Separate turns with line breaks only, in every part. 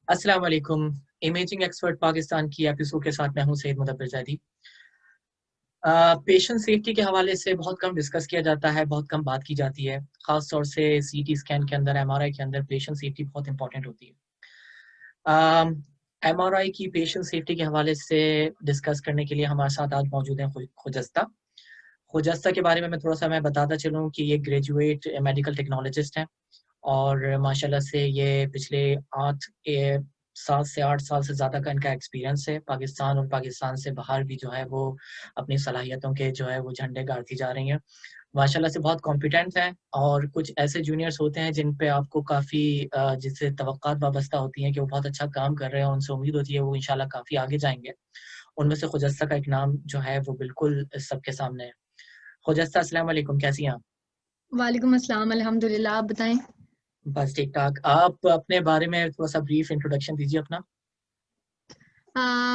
अस्सलाम वालेकुम। Imaging expert Pakistan की एपिसोड के साथ मैं हूं सैयद मुदब्बिर ज़ैदी। पेशेंट सेफ्टी के हवाले से बहुत कम डिस्कस किया जाता है, बहुत कम बात की जाती है। ख़ास तौर से सीटी स्कैन के अंदर, एमआरआई के अंदर पेशेंट सेफ्टी बहुत इंपॉर्टेंट होती है। एमआरआई की पेशेंट सेफ्टी के हवाले से डिस्कस करने के लिए हमारे साथ आज मौजूद हैं खुजस्ता। खुजस्ता के बारे में मैं बताता चलूँ कि ये ग्रेजुएट मेडिकल टेक्नोलॉजिस्ट हैं और माशाल्लाह से ये पिछले 8 ए 7 से 8 साल से ज़्यादा का इनका एक्सपीरियंस है। पाकिस्तान और पाकिस्तान से बाहर भी जो है वो अपनी सलाहियतों के जो है वो झंडे गाड़ती जा रही हैं। माशाल्लाह से बहुत कॉम्पिटेंट हैं और कुछ ऐसे जूनियर्स होते हैं जिन पे आपको काफ़ी जिनसे तवक्कात वाबस्ता होती हैं कि वो बहुत अच्छा काम कर रहे हैं और उनसे उम्मीद होती है वो इंशाल्लाह काफ़ी आगे जाएँगे। उनमें से खुजस्ता का एक नाम जो है वो बिल्कुल सबके सामने है। खुजस्ता अस्सलाम वालेकुम, कैसी हैं आप?
वालेकुम अस्सलाम, अल्हम्दुलिल्लाह। आप बताएं।
बस ठीक-ठाक। आप अपने बारे में थोड़ा-सा ब्रीफ इंट्रोडक्शन दीजिए अपना।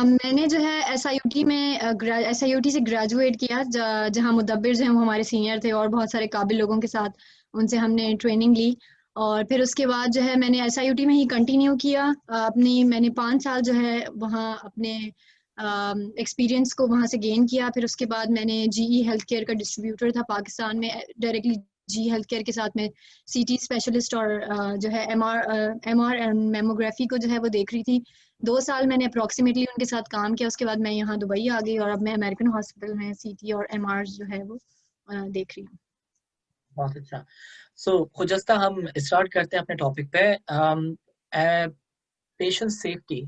मैंने जो है एसआईयूटी में एसआईयूटी से ग्रेजुएट किया, जहां मुदब्बिर जो हैं वो हमारे सीनियर थे और बहुत सारे काबिल लोगों के साथ उनसे हमने ट्रेनिंग ली। और फिर उसके बाद जो है मैंने एसआईयूटी में ही कंटिन्यू किया। मैंने 5 साल जो है वहाँ अपने एक्सपीरियंस को वहाँ से गेन किया। फिर उसके बाद मैंने जीई हेल्थ केयर का डिस्ट्रीब्यूटर था पाकिस्तान में, डायरेक्टली जी हेल्थ केयर के साथ में सीटी स्पेशलिस्ट और जो है एमआर एंड मेमोग्राफी को जो है वो देख रही थी। 2 साल मैंने अप्रोक्सीमेटली उनके साथ काम किया। उसके बाद मैं यहाँ दुबई आ गई और अब मैं अमेरिकन हॉस्पिटल में सीटी और एमआर जो है वो देख रही हूँ।
बहुत अच्छा। खुजस्ता हम स्टार्ट करते हैं अपने टॉपिक पे। पेशेंट सेफ्टी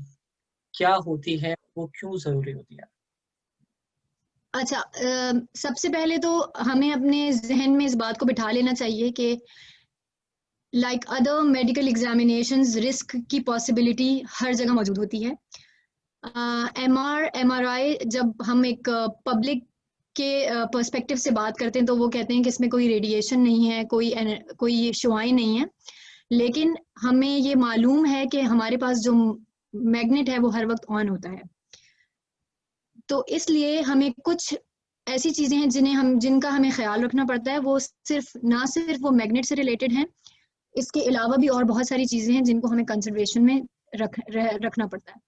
क्या होती है, वो क्यों ज़रूरी होती है?
अच्छा, सबसे पहले तो हमें अपने जहन में इस बात को बिठा लेना चाहिए कि like other medical examinations risk की पॉसिबिलिटी हर जगह मौजूद होती है। एमआरआई जब हम एक पब्लिक के पर्सपेक्टिव से बात करते हैं तो वो कहते हैं कि इसमें कोई रेडिएशन नहीं है, कोई शुआएं नहीं है। लेकिन हमें ये मालूम है कि हमारे पास जो मैग्नेट है वो हर वक्त ऑन होता है। तो इसलिए हमें कुछ ऐसी चीजें हैं जिनका हमें ख्याल रखना पड़ता है। वो सिर्फ वो मैग्नेट से रिलेटेड हैं, इसके अलावा भी और बहुत सारी चीजें हैं जिनको हमें कंसिडरेशन में रखना पड़ता है।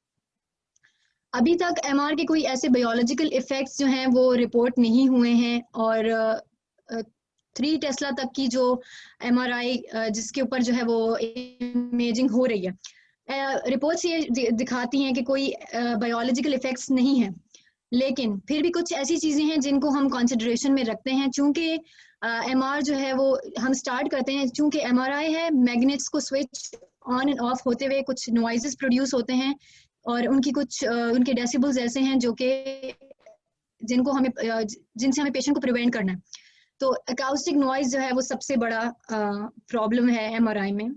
अभी तक एमआर के कोई ऐसे बायोलॉजिकल इफेक्ट्स जो हैं वो रिपोर्ट नहीं हुए हैं। और 3 टेस्ला तक की जो एमआरआई जिसके ऊपर जो है वो इमेजिंग हो रही है, रिपोर्ट्स ये दिखाती हैं कि कोई बायोलॉजिकल इफेक्ट्स नहीं है। लेकिन फिर भी कुछ ऐसी चीजें हैं जिनको हम कंसिडरेशन में रखते हैं। चूंकि एमआर जो है वो हम स्टार्ट करते हैं, चूंकि एमआरआई है, मैग्नेट्स को स्विच ऑन एंड ऑफ होते हुए कुछ नॉइजेस प्रोड्यूस होते हैं और उनके डेसिबल्स ऐसे हैं जो कि जिनसे हमें पेशेंट को प्रिवेंट करना है। तो अकाउस्टिक नॉइज जो है वो सबसे बड़ा प्रॉब्लम है एमआरआई में।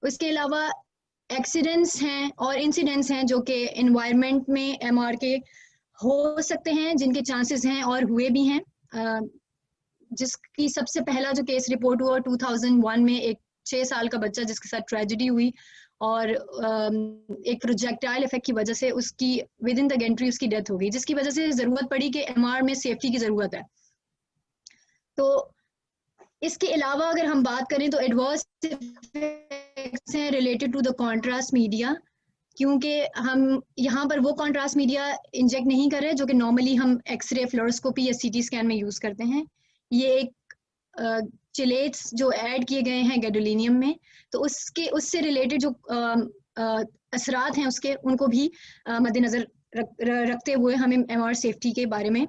उसके अलावा एक्सीडेंट्स हैं और इंसिडेंट्स हैं जो कि एनवायरनमेंट में एमआर के हो सकते हैं, जिनके चांसेस हैं और हुए भी हैं। जिसकी सबसे पहला जो केस रिपोर्ट हुआ 2001 में, एक 6 साल का बच्चा जिसके साथ ट्रेजेडी हुई और एक प्रोजेक्टाइल इफेक्ट की वजह से उसकी विद इन द गेंट्री उसकी डेथ हो गई, जिसकी वजह से जरूरत पड़ी कि एमआर में सेफ्टी की जरूरत है। तो इसके अलावा अगर हम बात करें तो एडवर्स इफेक्ट्स हैं related to the contrast media, क्योंकि हम यहाँ पर वो कॉन्ट्रास्ट मीडिया इंजेक्ट नहीं कर रहे जो कि नॉर्मली हम एक्सरे, फ्लोरोस्कोपी या सीटी स्कैन में यूज करते हैं। ये एक चिलेट्स जो ऐड किए गए हैं गैडोलिनियम में, तो उससे रिलेटेड जो असरात हैं उसके उनको भी मद्देनजर रखते हुए हमें एमआर सेफ्टी के बारे में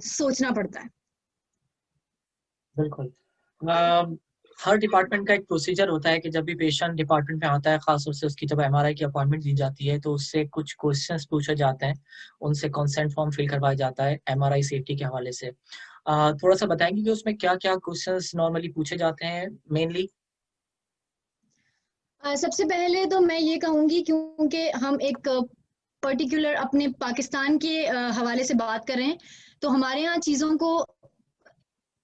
सोचना पड़ता है।
बिल्कुल। हर डिपार्टमेंट का एक प्रोसीजर होता है कि जब भी पेशेंट डिपार्टमेंट में आता है, खास तौर से उसकी जब एमआरआई की अपॉइंटमेंट दी जाती है, तो उससे कुछ क्वेश्चंस पूछे जाते हैं, उनसे कंसेंट फॉर्म फिल करवाया जाता है एमआरआई सेफ्टी के हवाले से। थोड़ा-सा बताएँगे कि उसमें क्या-क्या क्वेश्चंस नॉर्मली पूछे जाते हैं मेनली?
सबसे पहले तो मैं ये कहूँगी, क्योंकि हम एक पर्टिकुलर अपने पाकिस्तान के हवाले से बात कर रहे हैं, तो हमारे यहाँ चीज़ों को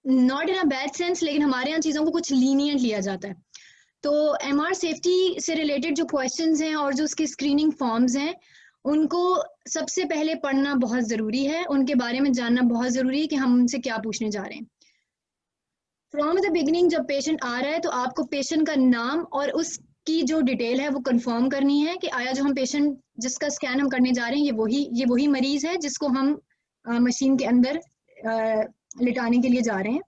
not in a bad sense, लेकिन हमारे यहाँ चीज़ों को कुछ लीनियंट लिया जाता है। तो एमआर सेफ्टी से रिलेटेड जो क्वेश्चंस हैं और जो उसके स्क्रीनिंग फॉर्म्स हैं, उनको सबसे पहले पढ़ना बहुत ज़रूरी है, उनके बारे में जानना बहुत ज़रूरी है कि हम उनसे क्या पूछने जा रहे हैं। फ्रॉम द बिगिनिंग जब पेशेंट आ रहा है तो आपको पेशेंट का नाम और उसकी जो डिटेल है वो कंफर्म करनी है कि आया जो हम पेशेंट जिसका स्कैन हम करने जा रहे हैं ये वही मरीज है जिसको हम मशीन के अंदर लिटाने के लिए जा रहे हैं।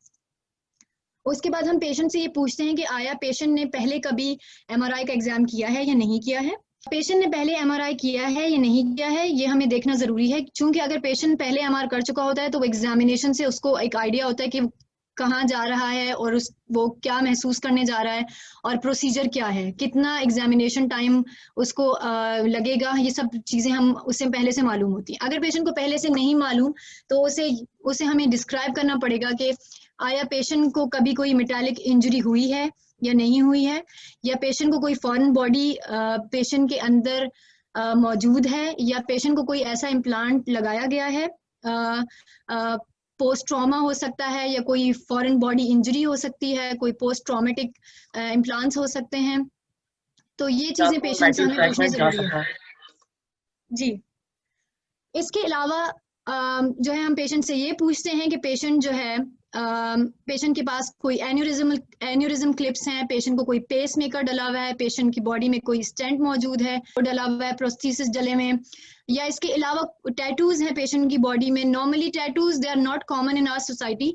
उसके बाद हम पेशेंट से ये पूछते हैं कि आया पेशेंट ने पहले कभी MRI का एग्जाम किया है या नहीं किया है। पेशेंट ने पहले MRI किया है या नहीं किया है ये हमें देखना जरूरी है, क्योंकि अगर पेशेंट पहले MR कर चुका होता है तो वो एग्जामिनेशन से उसको एक आइडिया होता है कि कहाँ जा रहा है और वो क्या महसूस करने जा रहा है और प्रोसीजर क्या है, कितना एग्जामिनेशन टाइम उसको लगेगा, ये सब चीज़ें हम उससे पहले से मालूम होती हैं। अगर पेशेंट को पहले से नहीं मालूम तो उसे हमें डिस्क्राइब करना पड़ेगा कि आया पेशेंट को कभी कोई मेटालिक इंजरी हुई है या नहीं हुई है, या पेशेंट को कोई फॉरेन बॉडी पेशेंट के अंदर मौजूद है, या पेशेंट को कोई ऐसा इम्प्लांट लगाया गया है, पोस्ट ट्रॉमा हो सकता है, या कोई फॉरेन बॉडी इंजरी हो सकती है, कोई पोस्ट ट्रॉमेटिक इम्प्लांट्स हो सकते हैं। तो ये चीजें पेशेंट से हमें पूछनी जरूरी है। जी, इसके अलावा जो है हम पेशेंट से ये पूछते हैं कि पेशेंट जो है पेशेंट के पास कोई एन्यूरिज्म क्लिप्स हैं, पेशेंट को कोई पेस मेकर डला हुआ है, पेशेंट की बॉडी में कोई स्टेंट मौजूद है वो डला हुआ है, प्रोस्थेसिस डले में, या इसके अलावा टैटूज हैं पेशेंट की बॉडी में। Normally tattoos they are not common in our society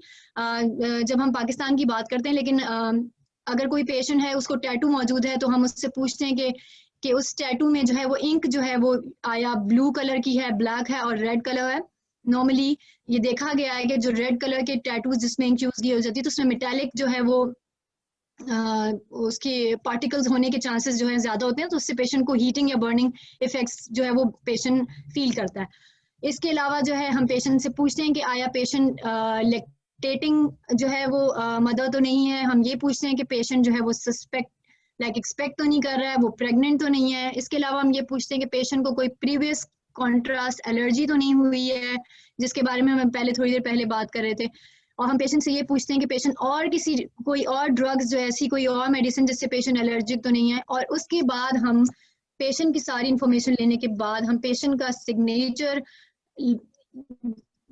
जब हम पाकिस्तान की बात करते हैं, लेकिन अगर कोई पेशेंट है उसको टैटू मौजूद है तो हम उससे पूछते हैं कि उस टैटू में जो है वो इंक जो है वो आया ब्लू कलर की है, ब्लैक है और रेड कलर है। नॉर्मली ये देखा गया है कि जो रेड कलर के टैटूज जिसमें इंक यूज की हो जाती है तो उसमें मेटालिक जो है वो उसके पार्टिकल्स होने के चांसेस जो है ज्यादा होते हैं, तो उससे पेशेंट को हीटिंग या बर्निंग इफेक्ट्स जो है वो पेशेंट फील करता है। इसके अलावा जो है हम पेशेंट से पूछते हैं कि आया पेशेंट लैक्टेटिंग जो है वो मदर तो नहीं है। हम ये पूछते हैं कि पेशेंट जो है वो एक्सपेक्ट तो नहीं कर रहा है, वो प्रेग्नेंट तो नहीं है। इसके अलावा हम ये पूछते हैं कि पेशेंट को कोई प्रीवियस कॉन्ट्रास्ट एलर्जी तो नहीं हुई है, जिसके बारे में हम थोड़ी देर पहले बात कर रहे थे। और हम पेशेंट से ये पूछते हैं कि पेशेंट और कोई और ड्रग्स जो ऐसी कोई और मेडिसिन जिससे पेशेंट एलर्जिक तो नहीं है। और उसके बाद हम पेशेंट की सारी इंफॉर्मेशन लेने के बाद हम पेशेंट का सिग्नेचर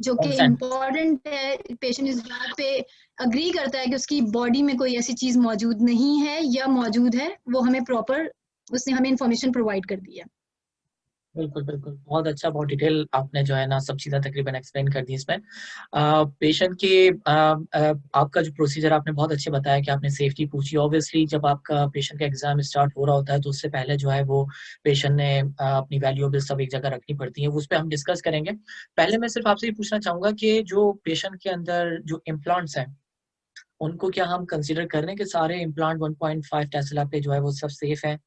जो कि इम्पोर्टेंट है, पेशेंट इस बात पे अग्री करता है कि उसकी बॉडी में कोई ऐसी चीज मौजूद नहीं है या मौजूद है, वो हमें प्रॉपर उसने हमें इंफॉर्मेशन प्रोवाइड कर दी है।
बिल्कुल बिल्कुल, बहुत अच्छा, बहुत डिटेल आपने जो है ना सब चीज़ें तकरीबन एक्सप्लेन कर दी इसमें। पेशेंट के आपका जो प्रोसीजर आपने बहुत अच्छे बताया कि आपने सेफ्टी पूछी। ऑब्वियसली जब आपका पेशेंट का एग्जाम स्टार्ट हो रहा होता है तो उससे पहले जो है वो पेशेंट ने अपनी वैल्यूएबल सब एक जगह रखनी पड़ती है, उस पर हम डिस्कस करेंगे। पहले मैं सिर्फ आपसे ये पूछना चाहूँगा कि जो पेशेंट के अंदर जो इम्प्लांट्स हैं उनको क्या हम कंसिडर कर रहे हैं कि सारे इम्प्लांट 1.5 टेस्ला पे जो है वो सब सेफ है,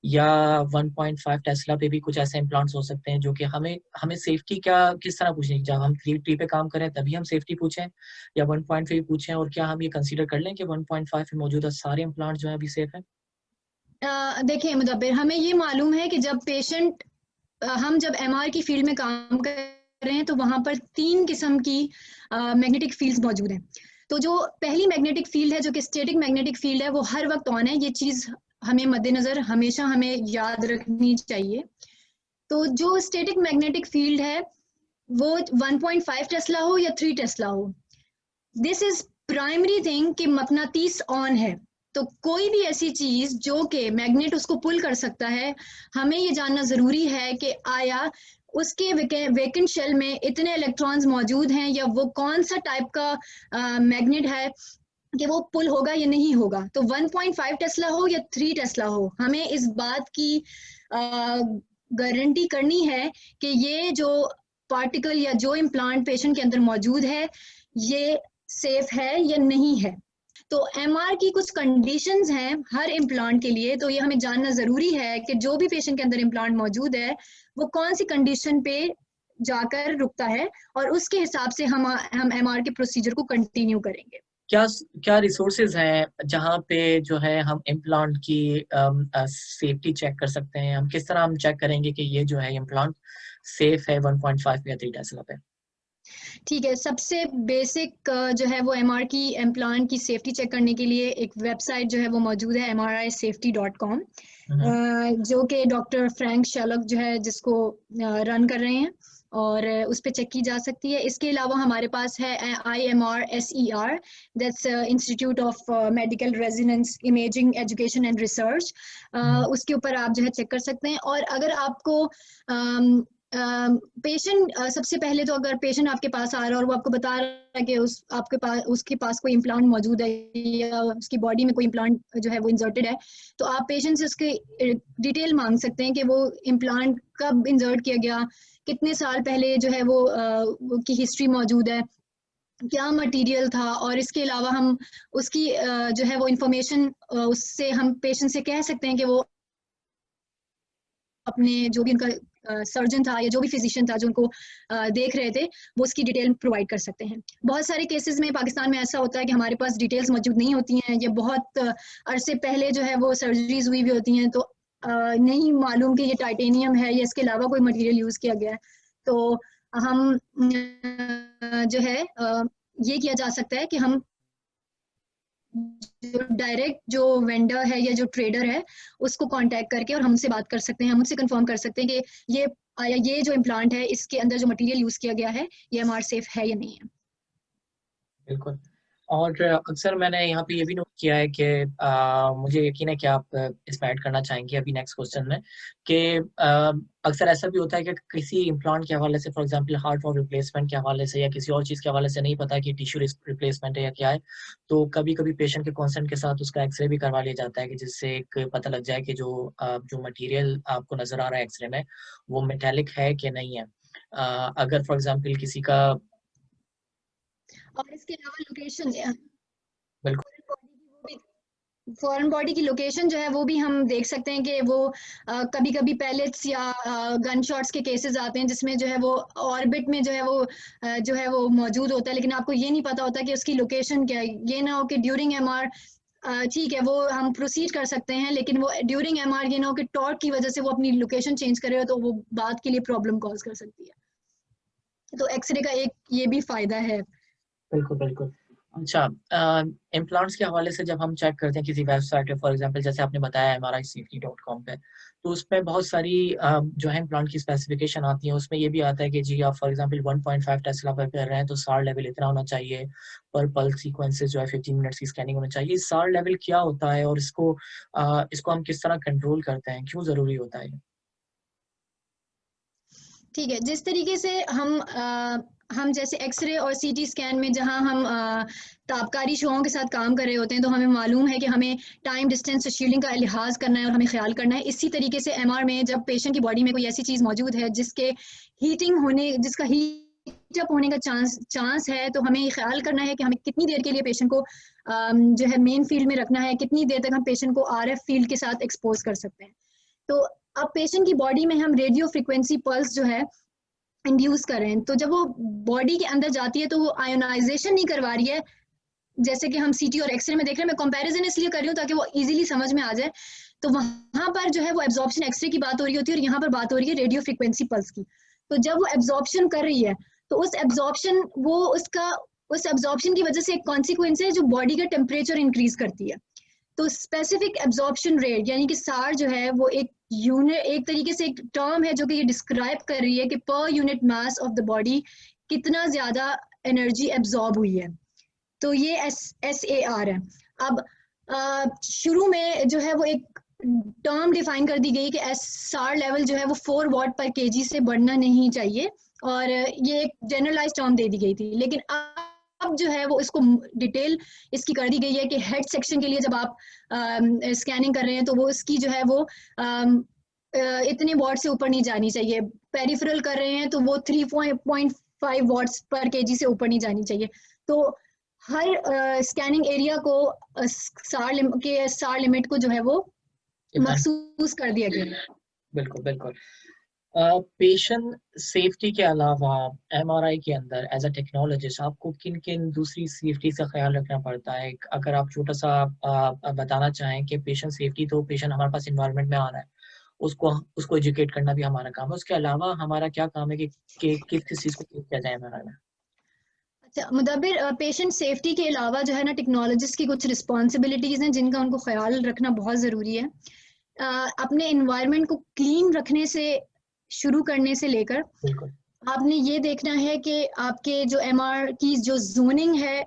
या 1.5 टेस्ला पे भी कुछ ऐसे इम्प्लांट्स हो सकते हैं जो कि हमें सेफ्टी क्या किस तरह पूछनी है? जब हम 3 पे काम करें तभी हम सेफ्टी पूछें या 1.5 पूछें, और क्या हम ये कंसीडर कर लें कि 1.5 पे मौजूदा सारे इम्प्लांट जो है अभी सेफ है?
देखिए मुदब्बिर, हमें ये मालूम है कि हम जब MR की फील्ड में काम कर रहे हैं तो वहां पर 3 किस्म की मैग्नेटिक फील्ड्स मौजूद हैं। तो जो पहली मैग्नेटिक फील्ड है जो कि स्टैटिक मैग्नेटिक फील्ड है वो हर वक्त ऑन है, ये चीज हमें मद्देनजर हमेशा हमें याद रखनी चाहिए। तो जो स्टैटिक मैग्नेटिक फील्ड है वो 1.5 टेस्ला हो या 3 टेस्ला हो, दिस इज प्राइमरी थिंग कि मकनातीस ऑन है। तो कोई भी ऐसी चीज जो कि मैग्नेट उसको पुल कर सकता है, हमें ये जानना जरूरी है कि आया उसके वेकेंट शेल में इतने इलेक्ट्रॉन्स मौजूद हैं या वो कौन सा टाइप का मैग्नेट है कि वो पुल होगा या नहीं होगा। तो 1.5 टेस्ला हो या 3 टेस्ला हो, हमें इस बात की गारंटी करनी है कि ये जो पार्टिकल या जो इम्प्लांट पेशेंट के अंदर मौजूद है ये सेफ है या नहीं है। तो MR की कुछ कंडीशंस हैं हर इम्प्लांट के लिए, तो ये हमें जानना जरूरी है कि जो भी पेशेंट के अंदर इम्प्लांट मौजूद है वो कौन सी कंडीशन पे जाकर रुकता है और उसके हिसाब से हम MR के प्रोसीजर को कंटिन्यू करेंगे।
क्या रिसोर्सेज हैं जहाँ पे जो है हम इम्प्लांट की सेफ्टी चेक कर सकते हैं? हम किस तरह हम चेक करेंगे कि ये जो है इम्प्लांट सेफ है 1.5 या 3 टेस्ला पे?
ठीक है, सबसे बेसिक जो है वो MR की इम्प्लांट की सेफ्टी चेक करने के लिए एक वेबसाइट जो है वो मौजूद है MRIsafety.com, जो कि डॉक्टर फ्रैंक शेलक जो है जिसको रन कर रहे हैं। और उस पर चेक की जा सकती है। इसके अलावा हमारे पास है IMR SER, that's institute of medical residence imaging education and research. उसके ऊपर आप जो है चेक कर सकते हैं। और अगर आपको पेशेंट सबसे पहले तो अगर पेशेंट आपके पास आ रहा है और वो आपको बता रहा है कि उसके पास कोई इम्प्लांट मौजूद है या उसकी बॉडी में कोई इम्प्लांट जो है वो इंसर्टेड है, तो आप पेशेंट से उसके डिटेल मांग सकते हैं कि वो इम्प्लांट कब इंसर्ट किया गया, कितने साल पहले जो है वो की हिस्ट्री मौजूद है, क्या मटेरियल था। और इसके अलावा हम उसकी जो है वो इंफॉर्मेशन उससे हम पेशेंट से कह सकते हैं कि वो अपने जो भी उनका सर्जन था या जो भी फिजिशियन था जो उनको देख रहे थे, वो उसकी डिटेल प्रोवाइड कर सकते हैं। बहुत सारे केसेस में पाकिस्तान में ऐसा होता है कि हमारे पास डिटेल्स मौजूद नहीं होती हैं, या बहुत अरसे पहले जो है वो सर्जरीज हुई भी होती हैं, तो नहीं मालूम कि ये टाइटेनियम है या इसके अलावा कोई मटेरियल यूज किया गया है। तो हम जो है ये किया जा सकता है कि हम जो डायरेक्ट जो वेंडर है या जो ट्रेडर है उसको कांटेक्ट करके और हमसे बात कर सकते हैं, हम उनसे कंफर्म कर सकते हैं कि ये जो इम्प्लांट है इसके अंदर जो मटेरियल यूज किया गया है ये हमारे सेफ है या नहीं है।
बिल्कुल। और अक्सर मैंने यहाँ पे ये भी नोट किया है कि मुझे यकीन है कि आप इसमें ऐड करना चाहेंगे अभी नेक्स्ट क्वेश्चन में, कि अक्सर ऐसा भी होता है कि किसी इम्प्लांट के हवाले से, फॉर एग्जांपल हार्ट और रिप्लेसमेंट के हवाले से या किसी और चीज़ के हवाले से नहीं पता कि टिश्यू रिप्लेसमेंट है या क्या है, तो कभी कभी पेशेंट के कंसेंट के साथ उसका एक्सरे भी करवा लिया जाता है कि जिससे एक पता लग जाए कि जो मटीरियल आपको नजर आ रहा है एक्सरे में वो मेटेलिक है कि नहीं है। अगर फॉर एग्जाम्पल किसी का,
और इसके अलावा लोकेशन,
बिल्कुल
फॉरेन बॉडी की लोकेशन जो है वो भी हम देख सकते हैं कि वो कभी कभी पैलेट्स या गन शॉट्स के केसेस आते हैं जिसमें जो है वो ऑर्बिट में जो है वो मौजूद होता है, लेकिन आपको ये नहीं पता होता कि उसकी लोकेशन क्या है। ये ना हो कि ड्यूरिंग MR ठीक है वो हम प्रोसीड कर सकते हैं, लेकिन वो ड्यूरिंग MR ये ना हो कि टॉर्क की वजह से वो अपनी लोकेशन चेंज करे तो वो बाद के लिए प्रॉब्लम कॉज कर सकती है। तो एक्सरे का एक ये भी फायदा है।
बिल्कुल बिल्कुल। अच्छा, इम्प्लांट्स के हवाले से जब हम चेक करते हैं किसी वेबसाइट पे, फॉर एग्जांपल जैसे आपने बताया MRIsafety.com पे, तो उसमें बहुत सारी जो है इम्प्लांट की स्पेसिफिकेशन आती है। उसमें ये भी आता है कि जी आप फॉर एग्जांपल 1.5 टेस्ला पर कर रहे हैं तो सार लेवल इतना होना चाहिए, पर पल्स सीक्वेंसेस जो है 15 मिनट्स की स्कैनिंग होना चाहिए। सार लेवल क्या होता है और इसको हम किस तरह कंट्रोल करते हैं, क्यों जरूरी होता है?
ठीक है, जिस तरीके से हम जैसे एक्सरे और CT स्कैन में जहां हम तापकारी शोओं के साथ काम कर रहे होते हैं तो हमें मालूम है कि हमें टाइम डिस्टेंस शील्डिंग का लिहाज करना है और हमें ख्याल करना है। इसी तरीके से MR में जब पेशेंट की बॉडी में कोई ऐसी चीज़ मौजूद है जिसका हीट अप होने का चांस है, तो हमें ये ख्याल करना है कि हमें कितनी देर के लिए पेशेंट को जो है मेन फील्ड में रखना है, कितनी देर तक हम पेशेंट को RF फील्ड के साथ एक्सपोज कर सकते हैं। तो अब पेशेंट की बॉडी में हम रेडियो फ्रिक्वेंसी पल्स जो है इंड्यूस कर रहे हैं, तो जब वो बॉडी के अंदर जाती है तो वो आयोनाइजेशन नहीं करवा रही है जैसे कि हम CT और एक्सरे में देख रहे हैं। मैं कंपैरिजन इसलिए कर रही हूँ ताकि वो इजीली समझ में आ जाए। तो वहां पर जो है वो एब्जॉर्प्शन एक्सरे की बात हो रही होती है और यहाँ पर बात हो रही है रेडियो फ्रिक्वेंसी पल्स की। तो जब वो एब्जॉर्प्शन कर रही है तो उस एब्जॉर्प्शन की वजह से एक कॉन्सिक्वेंस है जो बॉडी का टेम्परेचर इंक्रीज करती है। तो स्पेसिफिक एब्जॉर्प्शन रेट यानी कि सार जो है वो एक तरीके से एक टर्म है जो कि ये डिस्क्राइब कर रही है कि per unit mass of the body कितना ज्यादा एनर्जी एब्जॉर्ब हुई है। तो ये SAR है। अब शुरू में जो है वो एक टर्म डिफाइन कर दी गई कि SAR लेवल जो है वो 4 वाट पर kg से बढ़ना नहीं चाहिए, और ये एक जनरलाइज टर्म दे दी गई थी। लेकिन अब जो है वो इसको डिटेल इसकी कर दी गई है कि हेड सेक्शन के लिए जब आप स्कैनिंग कर रहे हैं तो वो इसकी जो है वो इतने वॉट से ऊपर नहीं जानी चाहिए। पेरिफेरल कर रहे हैं तो वो 3.5 वॉट्स पर kg से ऊपर नहीं जानी चाहिए। तो हर स्कैनिंग एरिया को सार लिमिट को जो है वो मखसूस कर दिया गया है।
बिल्कुल बिल्कुल। पेशेंट सेफ्टी के अलावा MRI के अंदर एज अ टेक्नोलॉजिस्ट आपको किन किन दूसरी सेफ्टी का ख्याल रखना पड़ता है? अगर आप छोटा सा बताना चाहें कि पेशेंट सेफ्टी, तो पेशेंट हमारे पास इन्वायरमेंट में आ रहा है, उसको एजुकेट करना भी हमारा काम है। उसके अलावा हमारा क्या काम है कि किस चीज़ को किया जाए MRI में?
अच्छा मुदब्बिर, पेशेंट सेफ्टी के अलावा जो है ना टेक्नोलॉजिस्ट की कुछ रिस्पॉन्सिबिलिटीज़ हैं जिनका उनको ख्याल रखना बहुत ज़रूरी है। अपने इन्वायरमेंट को क्लीन रखने से शुरू करने से लेकर आपने ये देखना है कि आपके जो एमआर की जो जोनिंग है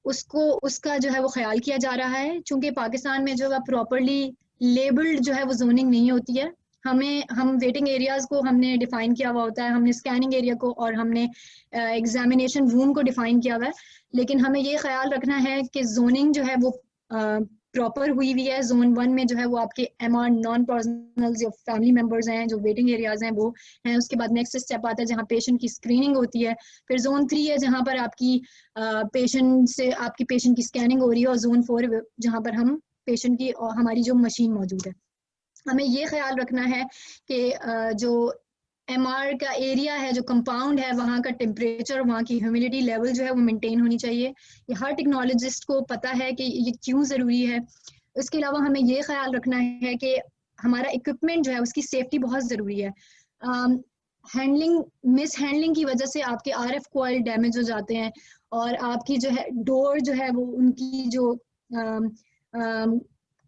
उसका जो है वो ख्याल किया जा रहा है, चूंकि पाकिस्तान में जो है प्रॉपरली लेबल्ड जो है वो जोनिंग नहीं होती है। हम वेटिंग एरियाज को हमने डिफाइन किया हुआ होता है, हमने स्कैनिंग एरिया को और हमने एग्जामिनेशन रूम को डिफाइन किया हुआ है, लेकिन हमें ये ख्याल रखना है कि जोनिंग जो है वो प्रॉपर हुई हुई है। जोन 1 में जो है वो आपके एमआर नॉन पर्सनल जो फैमिली मेंबर्स हैं, जो वेटिंग एरियाज हैं वो हैं। उसके बाद नेक्स्ट स्टेप आता है जहाँ पेशेंट की स्क्रीनिंग होती है। फिर जोन 3 है जहाँ पर आपकी पेशेंट की स्कैनिंग हो रही है, और जोन 4 जहाँ पर हम पेशेंट की हमारी जो मशीन मौजूद है। हमें ये ख्याल रखना है कि जो एमआर का एरिया है, जो कंपाउंड है, वहाँ का टेम्परेचर, वहाँ की ह्यूमिडिटी लेवल जो है वो मेंटेन होनी चाहिए। ये हर टेक्नोलॉजिस्ट को पता है कि ये क्यों ज़रूरी है। इसके अलावा हमें ये ख्याल रखना है कि हमारा इक्विपमेंट जो है उसकी सेफ्टी बहुत ज़रूरी है। मिस हैंडलिंग की वजह से आपके आरएफ कॉइल डैमेज हो जाते हैं, और आपकी जो है डोर जो है वो उनकी जो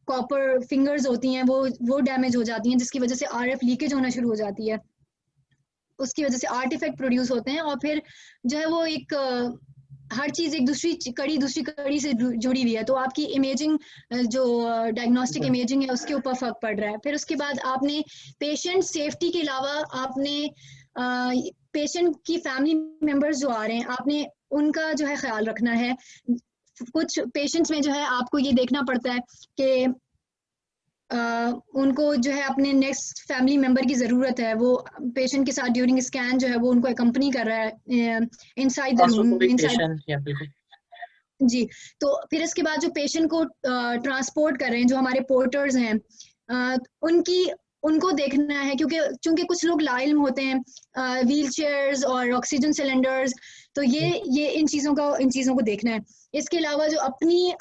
कॉपर फिंगर्स होती हैं वो डैमेज हो जाती हैं, जिसकी वजह से आरएफ लीकेज होना शुरू हो जाती है। उसकी वजह से आर्टिफैक्ट प्रोड्यूस होते हैं, और फिर जो है वो एक हर चीज एक दूसरी कड़ी से जुड़ी हुई है, तो आपकी इमेजिंग जो डायग्नोस्टिक इमेजिंग है उसके ऊपर फर्क पड़ रहा है। फिर उसके बाद आपने पेशेंट सेफ्टी के अलावा आपने पेशेंट की फैमिली मेंबर्स जो आ रहे हैं, आपने उनका जो है ख्याल रखना है। कुछ पेशेंट्स में जो है आपको ये देखना पड़ता है कि उनको जो है अपने नेक्स्ट फैमिली मेंबर की ज़रूरत है, वो पेशेंट के साथ ड्यूरिंग स्कैन जो है वो उनको अकम्पनी कर रहा है इनसाइड द रूम, इनसाइड। जी, तो फिर इसके बाद जो पेशेंट को ट्रांसपोर्ट कर रहे हैं, जो हमारे पोर्टर्स हैं, उनको देखना है, क्योंकि चूंकि कुछ लोग लाइल्म होते हैं, व्हील चेयर्स और ऑक्सीजन सिलेंडर्स, तो ये इन चीज़ों को देखना है। इसके अलावा जो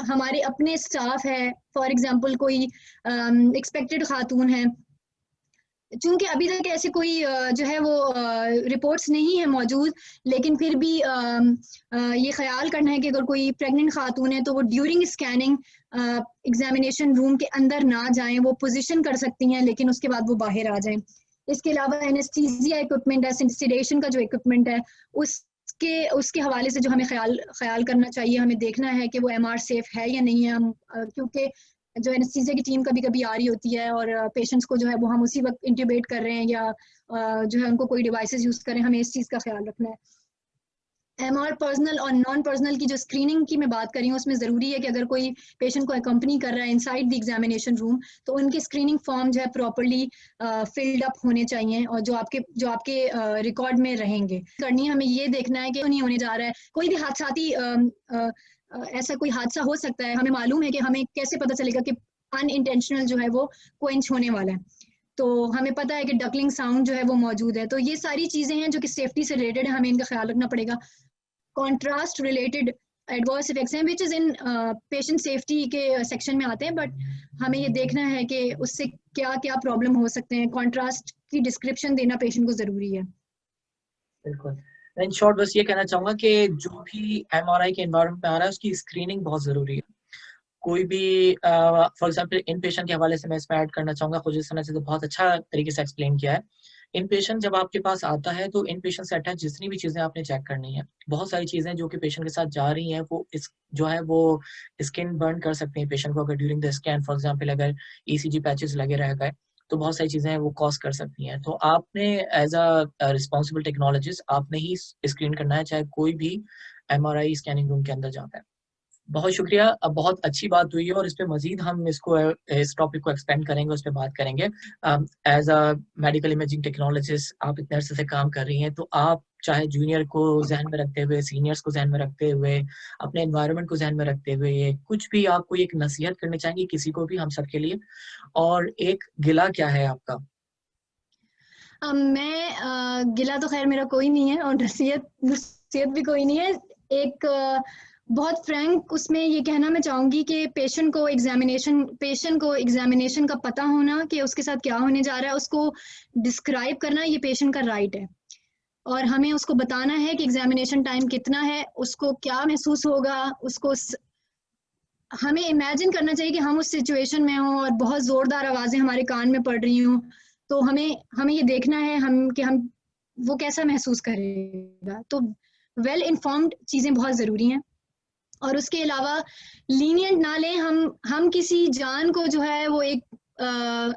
हमारे अपने स्टाफ है, फॉर एग्जांपल कोई एक्सपेक्टेड खातून है, चूंकि अभी तक ऐसे कोई जो है वो रिपोर्ट्स नहीं है मौजूद, लेकिन फिर भी ये ख्याल करना है कि अगर कोई प्रेग्नेंट खातून है तो वो ड्यूरिंग स्कैनिंग एग्जामिनेशन रूम के अंदर ना जाएं, वो पोजीशन कर सकती हैं लेकिन उसके बाद वो बाहर आ जाएं। इसके अलावा एनेस्थीसिया इक्विपमेंट है, सेडेशन का जो इक्विपमेंट है, उसके हवाले से जो हमें ख्याल करना चाहिए, हमें देखना है कि वो एमआर सेफ है या नहीं है। हम क्योंकि जो एनेस्थीसिया की टीम कभी कभी आ रही होती है और पेशेंट्स को जो है वो हम उसी वक्त इंट्यूबेट कर रहे हैं या जो है उनको कोई डिवाइसेस यूज कर रहे हैं, हमें इस चीज़ का ख्याल रखना है। एमआर पर्सनल और नॉन पर्सनल की जो स्क्रीनिंग की मैं बात कर रही हूँ, उसमें ज़रूरी है कि अगर कोई पेशेंट को अकम्पनी कर रहा है इनसाइड द एग्जामिनेशन रूम, तो उनके स्क्रीनिंग फॉर्म जो है प्रॉपरली फिल्ड अप होने चाहिए और जो आपके रिकॉर्ड में रहेंगे। करनी हमें ये देखना है कि नहीं होने जा रहा है कोई भी हादसाती ऐसा कोई हादसा हो सकता है, हमें मालूम है कि हमें कैसे पता चलेगा कि अनइंटेंशनल जो है वो क्वेंच होने वाला है, तो हमें पता है कि डकलिंग साउंड जो है वो मौजूद है। तो ये सारी चीज़ें हैं जो कि सेफ्टी से रिलेटेड है, हमें इनका ख्याल रखना पड़ेगा। कॉन्ट्रास्ट रिलेटेड एडवर्स इफेक्ट्स हैं which is in patient safety के सेक्शन में आते हैं, बट हमें ये देखना है कि उससे क्या क्या प्रॉब्लम हो सकते हैं। कॉन्ट्रास्ट की डिस्क्रिप्शन देना पेशेंट को ज़रूरी है।
बिल्कुल। इन शॉर्ट बस ये कहना चाहूँगा कि जो भी एमआरआई के एनवायरनमेंट में आ रहा है उसकी स्क्रीनिंग बहुत ज़रूरी है। कोई भी फॉर एग्जांपल इन पेशेंट के हवाले से मैं इसमें ऐड करना चाहूँगा, खुद जिस ने तो बहुत अच्छा तरीके से एक्सप्लेन किया है। इन पेशेंट जब आपके पास आता है तो इन पेशेंट से अटैच जितनी भी चीज़ें आपने चेक करनी है, बहुत सारी चीज़ें जो कि पेशेंट के साथ जा रही हैं वो जो है वो स्किन बर्न कर सकती हैं पेशेंट को। अगर during the scan for example अगर ईसीजी पैचेस लगे रह गए तो बहुत सारी चीज़ें वो कॉज कर सकती हैं। तो आपने एज अ रिस्पॉन्सिबल टेक्नोलॉजिस्ट आपने ही स्क्रीन करना है, चाहे कोई भी एमआरआई स्कैनिंग रूम के अंदर जाता है। बहुत शुक्रिया, अब बहुत अच्छी बात हुई है और इस पे मजीद हम इस टॉपिक को एक्सपेंड करेंगे, उस पर बात करेंगे। As a medical imaging technologist आप इतने अरसे से काम कर रही हैं, तो आप चाहे जूनियर को जहन में रखते हुए, सीनियर्स को जहन में रखते हुए, अपने एनवायरनमेंट को जहन में रखते हुए कुछ भी आपको एक नसीहत करनी चाहेंगी किसी को भी, हम सब के लिए, और एक गिला क्या है आपका?
मैं गिला तो खैर मेरा कोई नहीं है और नसीहत भी कोई नहीं है। एक बहुत फ्रैंक उसमें ये कहना मैं चाहूँगी कि पेशेंट को एग्जामिनेशन का पता होना कि उसके साथ क्या होने जा रहा है, उसको डिस्क्राइब करना ये पेशेंट का राइट है, और हमें उसको बताना है कि एग्जामिनेशन टाइम कितना है, उसको क्या महसूस होगा, हमें इमेजिन करना चाहिए कि हम उस सिचुएशन में हों और बहुत ज़ोरदार आवाज़ें हमारे कान में पड़ रही हों। तो हमें ये देखना है कि हम वो कैसा महसूस करेगा। तो वेल इन्फॉर्म्ड चीज़ें बहुत ज़रूरी हैं। और उसके अलावा लीनियंट ना लें, हम किसी जान को जो है वो एक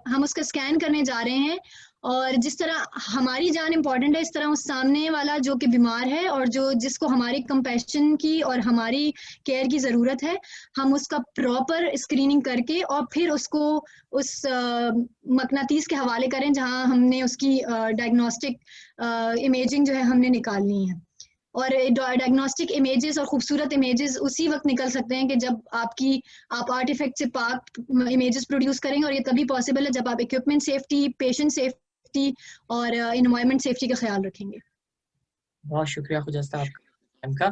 हम उसका स्कैन करने जा रहे हैं, और जिस तरह हमारी जान इंपॉर्टेंट है, इस तरह उस सामने वाला जो कि बीमार है और जो जिसको हमारी कंपैशन की और हमारी केयर की ज़रूरत है, हम उसका प्रॉपर स्क्रीनिंग करके और फिर उसको उस मकनातीस के हवाले करें जहां हमने उसकी डायग्नोस्टिक इमेजिंग जो है हमने निकालनी है। और डायग्नोस्टिक इमेजेस और खूबसूरत इमेजेस उसी वक्त निकल सकते हैं कि जब आप आर्टिफैक्ट से पाक इमेजेस प्रोड्यूस करेंगे, और ये तभी पॉसिबल है जब आप इक्विपमेंट सेफ्टी, पेशेंट सेफ्टी और एनवायरनमेंट सेफ्टी का ख्याल रखेंगे।
बहुत शुक्रिया खुजस्ता आपका टाइम का।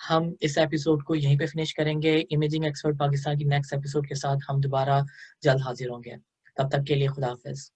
हम इस एपिसोड को यहीं पे फिनिश करेंगे। इमेजिंग एक्सपर्ट पाकिस्तान की नेक्स्ट एपिसोड के साथ हम दोबारा जल्द हाजिर होंगे। तब तक के लिए खुदा हाफिज।